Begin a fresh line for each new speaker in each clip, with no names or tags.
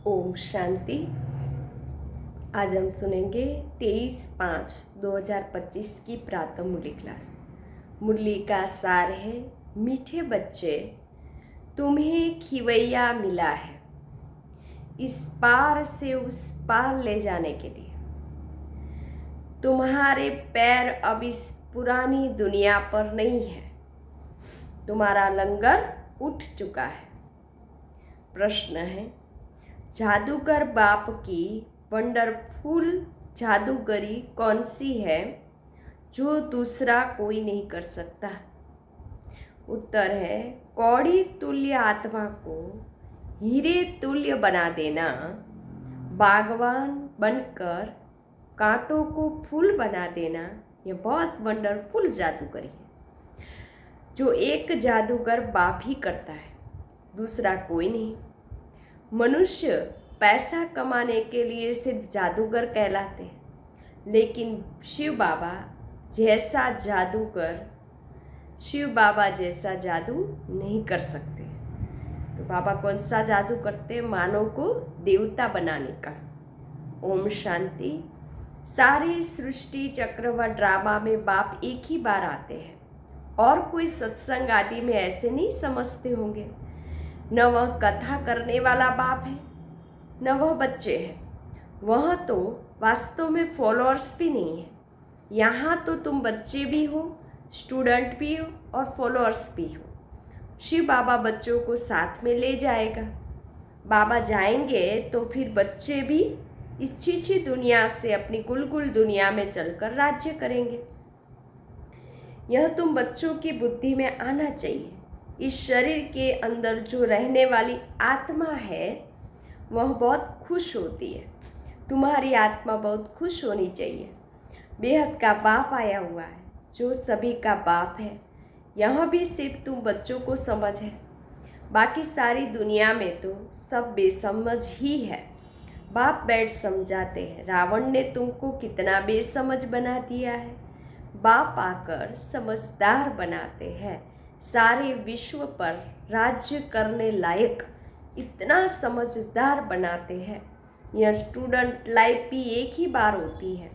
ओम शांति। आज हम सुनेंगे 23/5/2025 की प्रातः मुरली क्लास। मुरली का सार है, मीठे बच्चे तुम्हें खिवैया मिला है इस पार से उस पार ले जाने के लिए। तुम्हारे पैर अब इस पुरानी दुनिया पर नहीं है, तुम्हारा लंगर उठ चुका है। प्रश्न है, जादूगर बाप की वंडरफुल जादूगरी कौन सी है जो दूसरा कोई नहीं कर सकता? उत्तर है, कौड़ी तुल्य आत्मा को हीरे तुल्य बना देना, बागवान बनकर कांटों को फूल बना देना। यह बहुत वंडरफुल जादूगरी है जो एक जादूगर बाप ही करता है, दूसरा कोई नहीं। मनुष्य पैसा कमाने के लिए सिर्फ जादूगर कहलाते हैं, लेकिन शिव बाबा जैसा जादू नहीं कर सकते। तो बाबा कौन सा जादू करते? मानव को देवता बनाने का। ओम शांति। सारे सृष्टि चक्र व ड्रामा में बाप एक ही बार आते हैं और कोई सत्संग आदि में ऐसे नहीं समझते होंगे। न वह कथा करने वाला बाप है, न वह बच्चे हैं। वह तो वास्तव में फॉलोअर्स भी नहीं है। यहाँ तो तुम बच्चे भी हो, स्टूडेंट भी हो और फॉलोअर्स भी हो। शिव बाबा बच्चों को साथ में ले जाएगा। बाबा जाएंगे तो फिर बच्चे भी इस छीछी दुनिया से अपनी गुलगुल दुनिया में चलकर राज्य करेंगे। यह तुम बच्चों की बुद्धि में आना चाहिए। इस शरीर के अंदर जो रहने वाली आत्मा है वह बहुत खुश होती है। तुम्हारी आत्मा बहुत खुश होनी चाहिए। बेहद का बाप आया हुआ है जो सभी का बाप है। यहाँ भी सिर्फ तुम बच्चों को समझ है, बाकी सारी दुनिया में तो सब बेसमझ ही है। बाप बैठ समझाते हैं, रावण ने तुमको कितना बेसमझ बना दिया है। बाप आकर समझदार बनाते हैं, सारे विश्व पर राज्य करने लायक इतना समझदार बनाते हैं। यह स्टूडेंट लाइफ भी एक ही बार होती है,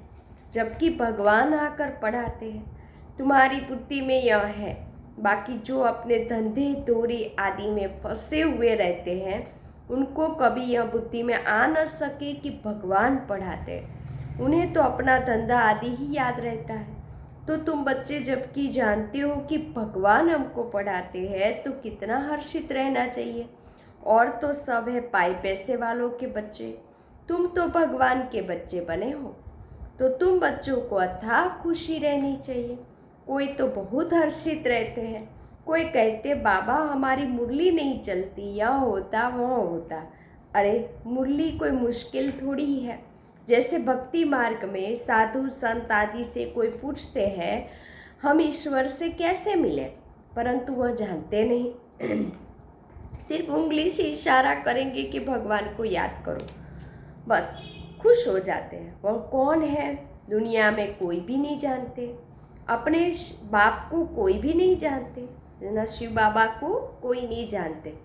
जबकि भगवान आकर पढ़ाते हैं। तुम्हारी बुद्धि में यह है। बाकी जो अपने धंधे दौरी आदि में फंसे हुए रहते हैं, उनको कभी यह बुद्धि में आ न सके कि भगवान पढ़ाते हैं। उन्हें तो अपना धंधा आदि ही याद रहता है। तो तुम बच्चे जबकि जानते हो कि भगवान हमको पढ़ाते हैं, तो कितना हर्षित रहना चाहिए। और तो सब है पाई पैसे वालों के बच्चे, तुम तो भगवान के बच्चे बने हो, तो तुम बच्चों को अथाह खुशी रहनी चाहिए। कोई तो बहुत हर्षित रहते हैं, कोई कहते बाबा हमारी मुरली नहीं चलती, यह होता वह होता। अरे मुरली कोई मुश्किल थोड़ी ही है। जैसे भक्ति मार्ग में साधु संत आदि से कोई पूछते हैं हम ईश्वर से कैसे मिले, परंतु वह जानते नहीं। सिर्फ उंगली से इशारा करेंगे कि भगवान को याद करो, बस खुश हो जाते हैं। वह कौन है दुनिया में कोई भी नहीं जानते। अपने बाप को कोई भी नहीं जानते, ना शिव बाबा को कोई नहीं जानते।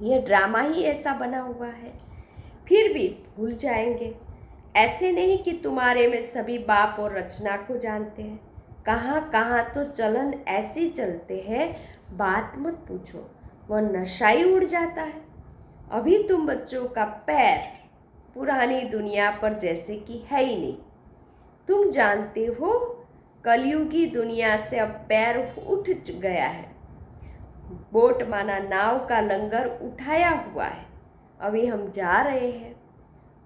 यह ड्रामा ही ऐसा बना हुआ है, फिर भी भूल जाएंगे। ऐसे नहीं कि तुम्हारे में सभी बाप और रचना को जानते हैं। कहाँ कहाँ तो चलन ऐसे चलते हैं, बात मत पूछो, वह नशा ही उड़ जाता है। अभी तुम बच्चों का पैर पुरानी दुनिया पर जैसे कि है ही नहीं। तुम जानते हो कलयुगी दुनिया से अब पैर उठ गया है। बोट माना नाव का लंगर उठाया हुआ है। अभी हम जा रहे हैं।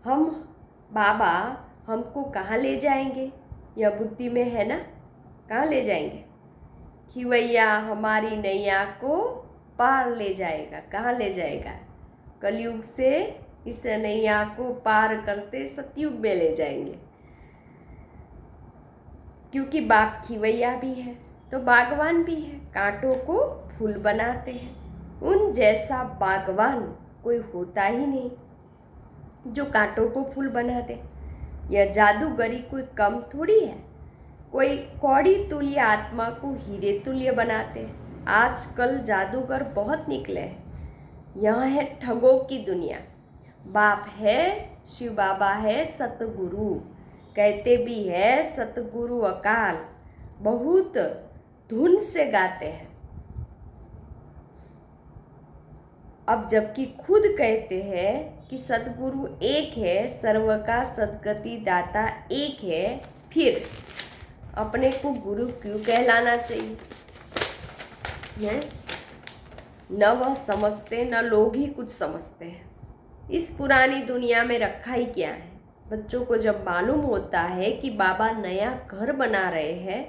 हम बाबा हमको कहाँ ले जाएंगे, यह बुद्धि में है ना। कहाँ ले जाएंगे? खिवैया हमारी नैया को पार ले जाएगा। कहाँ ले जाएगा? कलयुग से इस नैया को पार करते सतयुग में ले जाएंगे। क्योंकि बाप खिवैया भी है तो बागवान भी है, कांटों को फूल बनाते हैं। उन जैसा बागवान कोई होता ही नहीं जो कांटों को फूल बना दे। यह जादूगरी कोई कम थोड़ी है। कोई कौड़ी तुल्य आत्मा को हीरे तुल्य बनाते हैं। आजकल जादूगर बहुत निकले हैं। यह है ठगों की दुनिया। बाप है शिव बाबा है सतगुरु, कहते भी है सतगुरु अकाल, बहुत धुन से गाते हैं। अब जबकि खुद कहते हैं कि सतगुरु एक है, सर्व का सद्गति दाता एक है, फिर अपने को गुरु क्यों कहलाना चाहिए? हैं? न वह समझते न लोग ही कुछ समझते हैं। इस पुरानी दुनिया में रखा ही क्या है? बच्चों को जब मालूम होता है कि बाबा नया घर बना रहे हैं,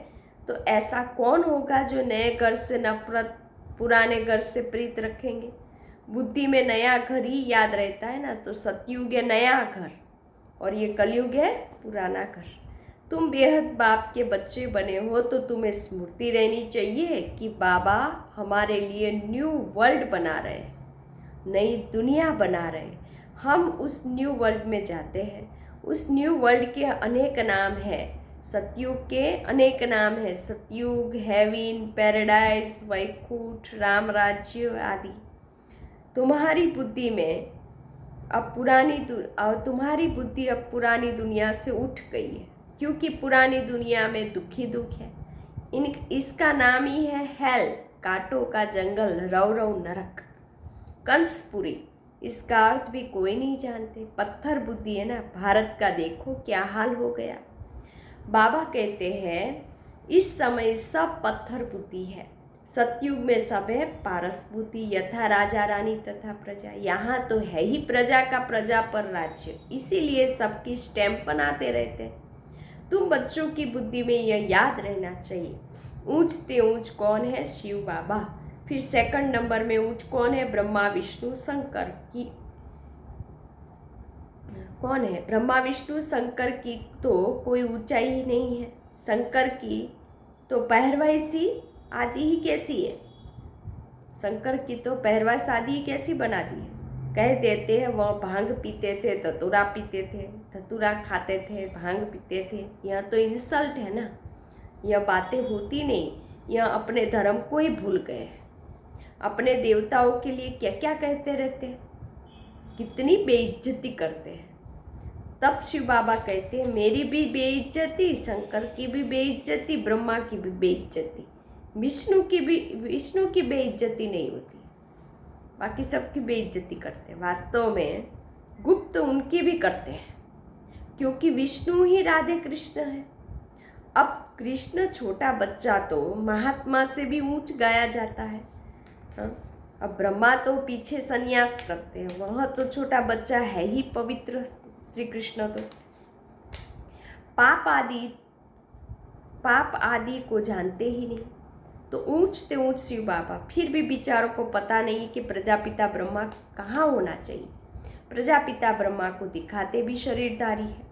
तो ऐसा कौन होगा जो नए घर से नफरत, पुराने घर से प्रीत रखेंगे? बुद्धि में नया घर ही याद रहता है ना। तो सतयुग है नया घर और ये कलयुग है पुराना घर। तुम बेहद बाप के बच्चे बने हो तो तुम्हें स्मृति रहनी चाहिए कि बाबा हमारे लिए न्यू वर्ल्ड बना रहे हैं, नई दुनिया बना रहे हैं। हम उस न्यू वर्ल्ड में जाते हैं। उस न्यू वर्ल्ड के अनेक नाम हैं, सतयुग के अनेक नाम हैं, सतयुग, हेवन, पैराडाइज, वैकुंठ, राम राज्य आदि। तुम्हारी बुद्धि में तुम्हारी बुद्धि अब पुरानी दुनिया से उठ गई है, क्योंकि पुरानी दुनिया में दुख ही दुख है। इसका नाम ही है हेल, कांटों का जंगल, रव रव नरक, कंसपुरी। इसका अर्थ भी कोई नहीं जानते। पत्थर बुद्धि है ना। भारत का देखो क्या हाल हो गया। बाबा कहते हैं इस समय सब पत्थर बुद्धि है। सतयुग में सब है पारस बुद्धि, यथा राजा रानी तथा प्रजा। यहाँ तो है ही प्रजा का प्रजा पर राज्य, इसीलिए सबकी स्टैंप बनाते रहते। तुम बच्चों की बुद्धि में यह याद रहना चाहिए, ऊंच ते ऊंच कौन है? शिव बाबा। फिर सेकंड नंबर में ऊंच कौन है? ब्रह्मा विष्णु शंकर की। कौन है? ब्रह्मा विष्णु शंकर की तो कोई ऊंचाई ही नहीं है। शंकर की तो पहरवाई सी आदि ही कैसी है? शंकर की तो पहरवाई शादी ही कैसी बना दी है? कह देते हैं वह भांग पीते थे, धतूरा पीते थे, धतूरा खाते थे, भांग पीते थे। यह तो इंसल्ट है ना। यह बातें होती नहीं। यह अपने धर्म को ही भूल गए हैं। अपने देवताओं के लिए क्या क्या कहते रहते हैं, कितनी बेइज्जती करते हैं। तब शिव बाबा कहते हैं मेरी भी बेइज्जती, शंकर की भी बेइज्जती, ब्रह्मा की भी बेइज्जती, विष्णु की बेइज्जती नहीं होती, बाकी सबकी बेइज्जती करते हैं। वास्तव में गुप्त उनकी भी करते हैं, क्योंकि विष्णु ही राधे कृष्ण है। अब कृष्ण छोटा बच्चा तो महात्मा से भी ऊंच गाया जाता है। हाँ? अब ब्रह्मा तो पीछे संन्यास करते हैं, वह तो छोटा बच्चा है ही पवित्र श्री कृष्ण। तो पाप आदि को जानते ही नहीं, तो ऊंच से ऊंच शिव बाबा। फिर भी बिचारों को पता नहीं कि प्रजापिता ब्रह्मा कहाँ होना चाहिए। प्रजापिता ब्रह्मा को दिखाते भी शरीरधारी है।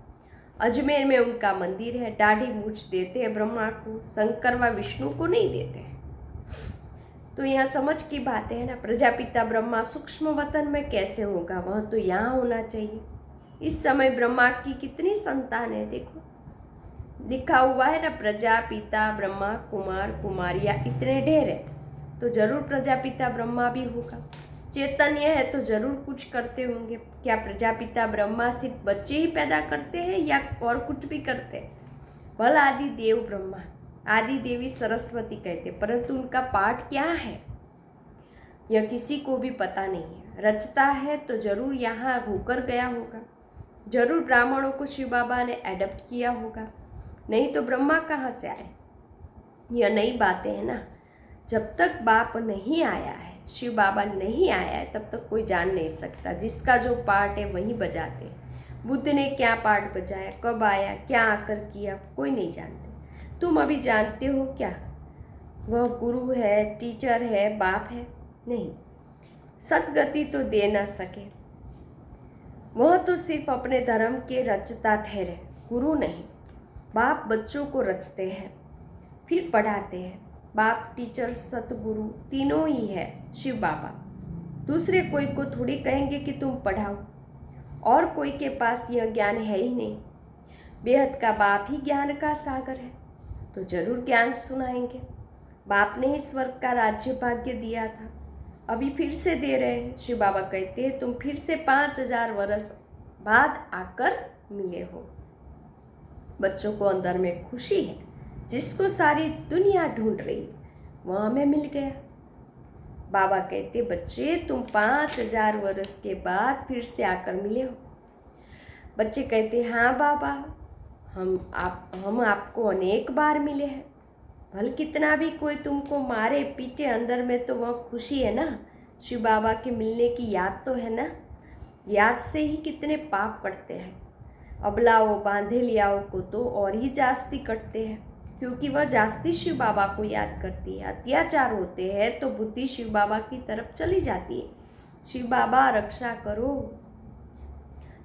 अजमेर में उनका मंदिर है। दाढ़ी मूछ देते हैं ब्रह्मा को, शंकर व विष्णु को नहीं देते हैं। तो यहाँ समझ की बात है ना। प्रजापिता ब्रह्मा सूक्ष्म वतन में कैसे होगा? वह तो यहाँ होना चाहिए। इस समय ब्रह्मा की कितनी संतान है देखो, लिखा हुआ है ना, प्रजापिता ब्रह्मा कुमार कुमारियाँ इतने ढेर है, तो जरूर प्रजापिता ब्रह्मा भी होगा। चैतन्य है तो जरूर कुछ करते होंगे। क्या प्रजापिता ब्रह्मा सिर्फ बच्चे ही पैदा करते हैं या और कुछ भी करते हैं? भल आदि देव ब्रह्मा, आदि देवी सरस्वती कहते, परंतु उनका पाठ क्या है यह किसी को भी पता नहीं है। रचता है तो जरूर यहाँ होकर गया होगा, जरूर ब्राह्मणों को शिव बाबा ने एडप्ट किया होगा, नहीं तो ब्रह्मा कहाँ से आए? यह नई बातें हैं ना। जब तक बाप नहीं आया है, शिव बाबा नहीं आया है, तब तक कोई जान नहीं सकता। जिसका जो पार्ट है वही बजाते। बुद्ध ने क्या पार्ट बजाया, कब आया, क्या आकर किया, कोई नहीं जानते। तुम अभी जानते हो क्या वह गुरु है, टीचर है, बाप है? नहीं। सदगति तो दे न सके, वह तो सिर्फ अपने धर्म के रचता ठहरे, गुरु नहीं। बाप बच्चों को रचते हैं फिर पढ़ाते हैं। बाप, टीचर, सतगुरु तीनों ही है शिव बाबा। दूसरे कोई को थोड़ी कहेंगे कि तुम पढ़ाओ, और कोई के पास यह ज्ञान है ही नहीं। बेहद का बाप ही ज्ञान का सागर है, तो जरूर ज्ञान सुनाएंगे। बाप ने ही स्वर्ग का राज्य भाग्य दिया था। अभी फिर से दे रहे हैं। शिव बाबा कहते हैं तुम फिर से 5000 वर्ष बाद आकर मिले हो। बच्चों को अंदर में खुशी है, जिसको सारी दुनिया ढूंढ रही वह हमें मिल गया। बाबा कहते बच्चे तुम 5000 वर्ष के बाद फिर से आकर मिले हो। बच्चे कहते हाँ बाबा, हम आपको अनेक बार मिले हैं। भले कितना भी कोई तुमको मारे पीटे, अंदर में तो वह खुशी है ना। शिव बाबा के मिलने की याद तो है ना। याद से ही कितने पाप कटते हैं। अबलाओ बांधे लियाओ को तो और ही जास्ती कटते हैं, क्योंकि वह जास्ती शिव बाबा को याद करती है। अत्याचार होते हैं तो बुद्धि शिव बाबा की तरफ चली जाती है। शिव बाबा रक्षा करो,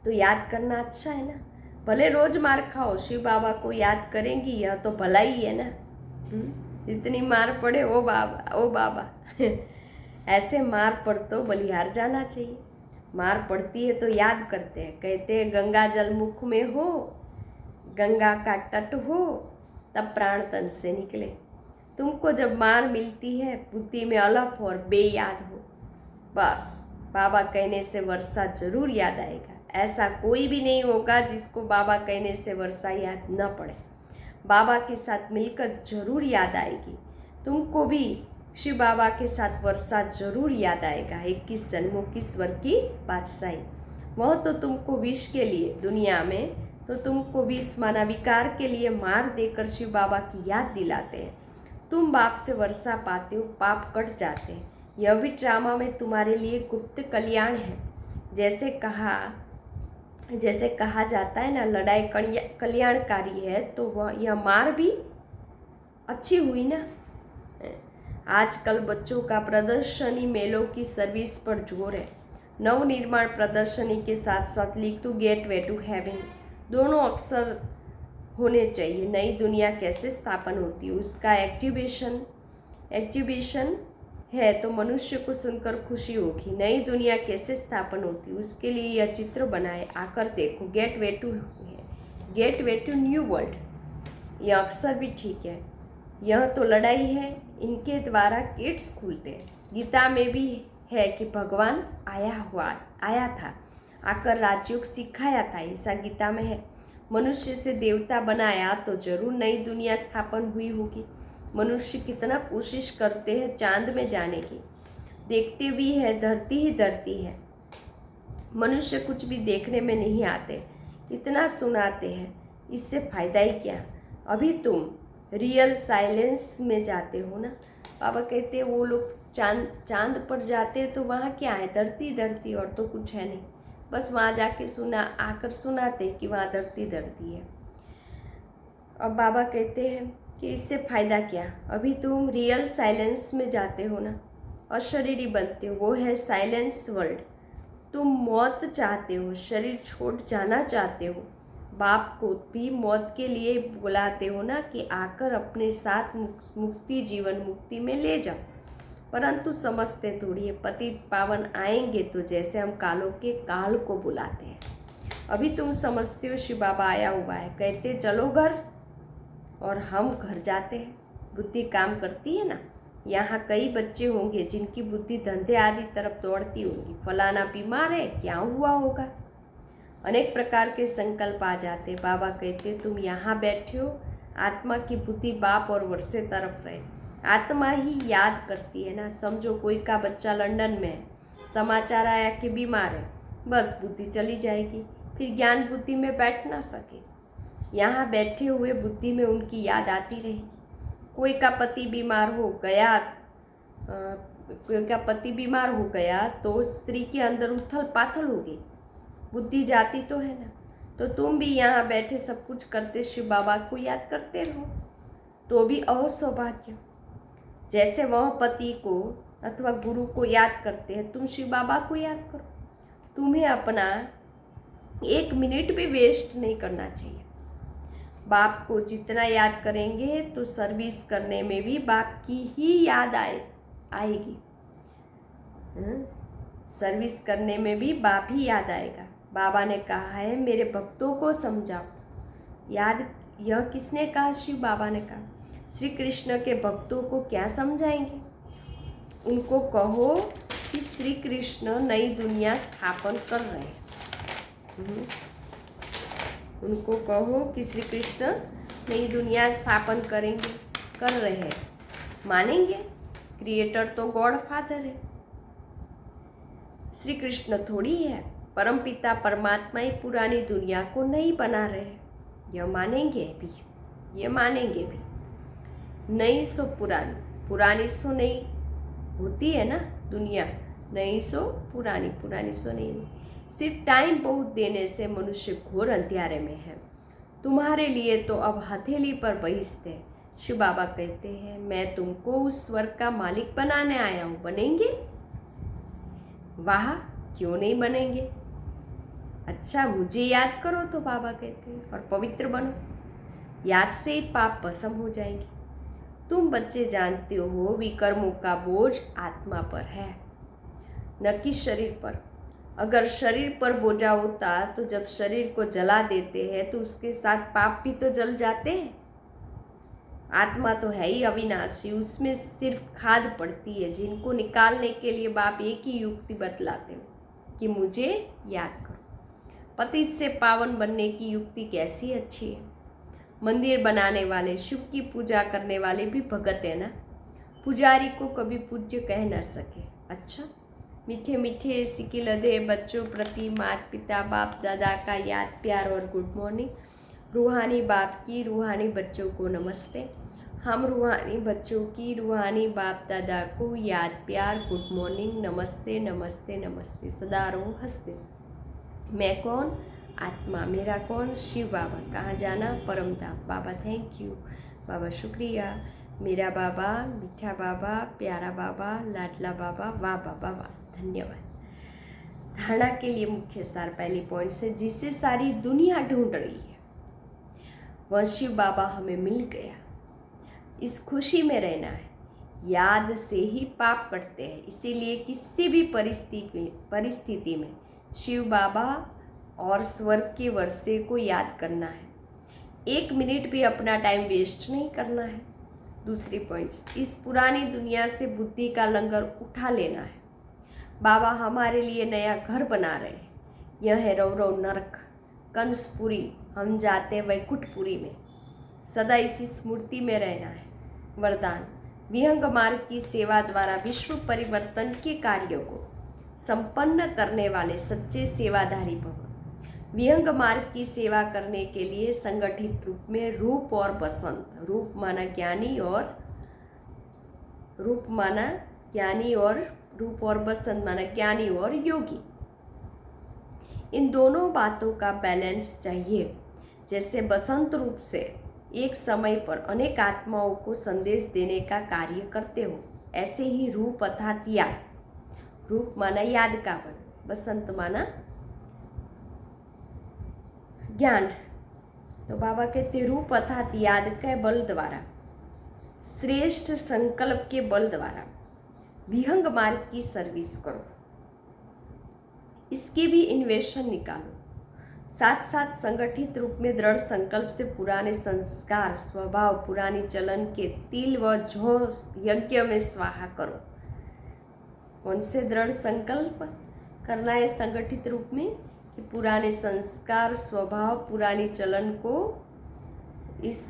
तो याद करना अच्छा है ना। भले रोज मार खाओ, शिव बाबा को याद करेंगी, यह तो भला ही है ना। जितनी मार पड़े ओ बाबा ओ बाबा ऐसे मार पड़ तो बलिहार जाना चाहिए। मार पड़ती है तो याद करते हैं। कहते हैं गंगा जल मुख में हो, गंगा का तट हो, तब प्राण तन से निकले। तुमको जब मार मिलती है, बुद्धि में अलफ और बेयाद हो, बस बाबा कहने से वर्षा जरूर याद आएगा। ऐसा कोई भी नहीं होगा जिसको बाबा कहने से वर्षा याद न पड़े। बाबा के साथ मिलकर जरूर याद आएगी। तुमको भी शिव बाबा के साथ वर्षा जरूर याद आएगा। 21 जन्मों की स्वर की बादशाही, वह तो तुमको विष के लिए, दुनिया में तो तुमको विष माना विकार के लिए मार देकर शिव बाबा की याद दिलाते हैं। तुम बाप से वर्षा पाते हो, पाप कट जाते हैं। यह भी ड्रामा में तुम्हारे लिए गुप्त कल्याण है। जैसे कहा जाता है ना, लड़ाई कल्याणकारी है, तो वह यह मार भी अच्छी हुई ना। आजकल बच्चों का प्रदर्शनी मेलों की सर्विस पर जोर है। नवनिर्माण प्रदर्शनी के साथ साथ लिख टू गेट वे टू हेवन दोनों अक्सर होने चाहिए। नई दुनिया कैसे स्थापन होती है उसका एग्जीबिशन है तो मनुष्य को सुनकर खुशी होगी। नई दुनिया कैसे स्थापन होती है उसके लिए यह चित्र बनाए, आकर देखो। Gateway to new world, यह अक्सर भी ठीक है। यह तो लड़ाई है, इनके द्वारा गेट्स खुलते हैं। गीता में भी है कि भगवान आया था, आकर राजयोग सिखाया था, ऐसा गीता में है। मनुष्य से देवता बनाया तो जरूर नई दुनिया स्थापन हुई होगी। मनुष्य कितना कोशिश करते हैं चांद में जाने की, देखते भी है धरती ही धरती है। मनुष्य कुछ भी देखने में नहीं आते, इतना सुनाते हैं, इससे फायदा ही क्या। अभी तुम रियल साइलेंस में जाते हो ना। बाबा कहते हैं वो लोग चांद पर जाते हैं तो वहाँ क्या है, धरती धरती और तो कुछ है नहीं। बस वहाँ जाके आकर सुनाते कि वहाँ धरती धरती है। अब बाबा कहते हैं कि इससे फ़ायदा क्या। अभी तुम रियल साइलेंस में जाते हो ना, अशरीरी बनते हो, वो है साइलेंस वर्ल्ड। तुम मौत चाहते हो, शरीर छोड़ जाना चाहते हो। बाप को भी मौत के लिए बुलाते हो ना कि आकर अपने साथ मुक्ति जीवन मुक्ति में ले जाओ, परंतु समझते थोड़ी है। पतित पावन आएंगे तो जैसे हम कालों के काल को बुलाते हैं। अभी तुम समझते हो शिव बाबा आया हुआ है, कहते चलो घर, और हम घर जाते हैं। बुद्धि काम करती है ना। यहाँ कई बच्चे होंगे जिनकी बुद्धि धंधे आदि तरफ दौड़ती होगी। फलाना बीमार है, क्या हुआ होगा, अनेक प्रकार के संकल्प आ जाते। बाबा कहते तुम यहाँ बैठे हो, आत्मा की बुद्धि बाप और वर्षे तरफ रहे। आत्मा ही याद करती है ना। समझो कोई का बच्चा लंदन में है, समाचार आया कि बीमार है, बस बुद्धि चली जाएगी, फिर ज्ञान बुद्धि में बैठ ना सके। यहाँ बैठे हुए बुद्धि में उनकी याद आती रहेगी। कोई का पति बीमार हो गया तो स्त्री के अंदर उथल पाथल होगी, बुद्धि जाती तो है ना। तो तुम भी यहाँ बैठे सब कुछ करते शिव बाबा को याद करते रहो, तो भी असौभाग्य। जैसे वह पति को अथवा गुरु को याद करते हैं, तुम शिव बाबा को याद करो। तुम्हें अपना 1 मिनट भी वेस्ट नहीं करना चाहिए। बाप को जितना याद करेंगे तो सर्विस करने में भी बाप की ही याद आएगी। सर्विस करने में भी बाप ही याद आएगा। बाबा ने कहा है मेरे भक्तों को समझाओ। याद यह किसने कहा? शिव बाबा ने कहा। श्री कृष्ण के भक्तों को क्या समझाएंगे? उनको कहो कि श्री कृष्ण नई दुनिया स्थापन कर रहे हैं। उनको कहो कि श्री कृष्ण नई दुनिया स्थापन कर रहे हैं। मानेंगे? क्रिएटर तो गॉड फादर है, श्री कृष्ण थोड़ी है। परमपिता परमात्मा ही पुरानी दुनिया को नई बना रहे हैं। यह मानेंगे भी, ये मानेंगे भी। नई सो पुरानी, पुरानी सो नई होती है ना दुनिया। नई सो पुरानी, पुरानी सो नई। सिर्फ टाइम बहुत देने से मनुष्य घोर अंधेरे में है। तुम्हारे लिए तो अब हथेली पर बहिष्ठ है। शिव बाबा कहते हैं, मैं तुमको उस स्वर्ग का मालिक बनाने आया हूँ। बनेंगे? वाह, क्यों नहीं बनेंगे? अच्छा, मुझे याद करो तो बाबा कहते हैं, और पवित्र बनो। याद से ही पाप भस्म हो जाएंगे। तुम बच्चे जानते हो विकर्मों का बोझ आत्मा पर है, न कि शरीर पर। अगर शरीर पर बोझा होता तो जब शरीर को जला देते हैं तो उसके साथ पाप भी तो जल जाते हैं। आत्मा तो है ही अविनाशी, उसमें सिर्फ खाद पड़ती है, जिनको निकालने के लिए बाप एक ही युक्ति बतलाते हो कि मुझे याद करो। पतित से पावन बनने की युक्ति कैसी अच्छी है। मंदिर बनाने वाले, शिव की पूजा करने वाले भी भगत है ना। पुजारी को कभी पूज्य कह न सके। अच्छा, मीठे मीठे सिक्के लदे बच्चों प्रति माता पिता बाप दादा का याद प्यार और गुड मॉर्निंग। रूहानी बाप की रूहानी बच्चों को नमस्ते। हम रूहानी बच्चों की रूहानी बाप दादा को याद प्यार गुड मॉर्निंग, नमस्ते नमस्ते नमस्ते। सदा रहो हंसते। मैं कौन? आत्मा। मेरा कौन? शिव बाबा। कहाँ जाना? परमधाम। बाबा थैंक यू। बाबा शुक्रिया। मेरा बाबा, मीठा बाबा, प्यारा बाबा, लाडला बाबा, वाह बाबा वाह, धन्यवाद। धारणा के लिए मुख्य सार पहली पॉइंट से, जिसे सारी दुनिया ढूंढ रही है वह शिव बाबा हमें मिल गया। इस खुशी में रहना है। याद से ही पाप कटते हैं, इसीलिए किसी भी परिस्थिति में शिव बाबा और स्वर्ग के वर्षे को याद करना है। 1 मिनट भी अपना टाइम वेस्ट नहीं करना है। दूसरी पॉइंट्स, इस पुरानी दुनिया से बुद्धि का लंगर उठा लेना है। बाबा हमारे लिए नया घर बना रहे हैं। यह है रौरव नरक, कंसपुरी, हम जाते वैकुंठपुरी में। सदा इसी स्मृति में रहना है। वरदान, विहंग मार्ग की सेवा द्वारा विश्व परिवर्तन के कार्यों को संपन्न करने वाले सच्चे सेवाधारी भव। विहंग मार्ग की सेवा करने के लिए संगठित रूप में रूप और बसंत, रूप माना ज्ञानी और रूप और बसंत माना ज्ञानी और योगी। इन दोनों बातों का बैलेंस चाहिए। जैसे बसंत रूप से एक समय पर अनेक आत्माओं को संदेश देने का कार्य करते हो, ऐसे ही रूप अर्थात याद। रूप माना याद का बल, बसंत माना ज्ञान। तो बाबा कहते रूप अर्थात याद के बल द्वारा, श्रेष्ठ संकल्प के बल द्वारा विहंग मार्ग की सर्विस करो। इसके भी इन्वेशन निकालो। साथ साथ संगठित रूप में दृढ़ संकल्प से पुराने संस्कार, स्वभाव, पुरानी चलन के तिल व जौ यज्ञ में स्वाहा करो। कौन से दृढ़ संकल्प करना है संगठित रूप में? कि पुराने संस्कार, स्वभाव, पुरानी चलन को इस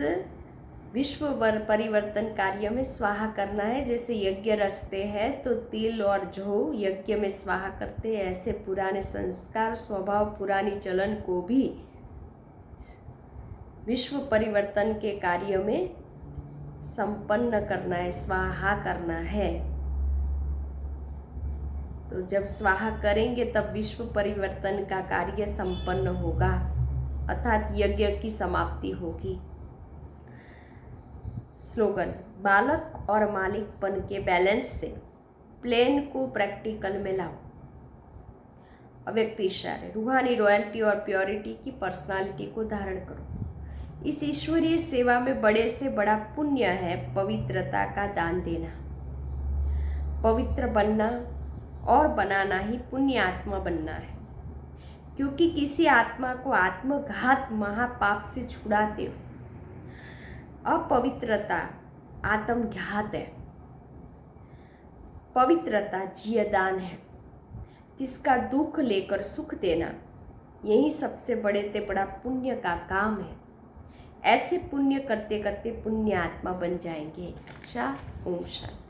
विश्व परिवर्तन कार्य में स्वाहा करना है। जैसे यज्ञ रचते हैं तो तिल और जौ यज्ञ में स्वाहा करते हैं, ऐसे पुराने संस्कार, स्वभाव, पुरानी चलन को भी विश्व परिवर्तन के कार्य में संपन्न करना है, स्वाहा करना है। तो जब स्वाहा करेंगे तब विश्व परिवर्तन का कार्य संपन्न होगा, अर्थात यज्ञ की समाप्ति होगी। स्लोगन, बालक और मालिकपन के बैलेंस से प्लेन को प्रैक्टिकल में लाओ। अव्यक्त इशारे, रूहानी रॉयल्टी और प्योरिटी की पर्सनालिटी को धारण करो। इस ईश्वरीय सेवा में बड़े से बड़ा पुण्य है पवित्रता का दान देना। पवित्र बनना और बनाना ही पुण्य आत्मा बनना है, क्योंकि किसी आत्मा को आत्मघात महापाप से छुड़ाते हो। अपवित्रता आत्मघात है। पवित्रता जियदान है। किसका दुख लेकर सुख देना, यही सबसे बड़े से बड़ा पुण्य का काम है। ऐसे पुण्य करते करते पुण्य आत्मा बन जाएंगे। अच्छा, ओम शांति।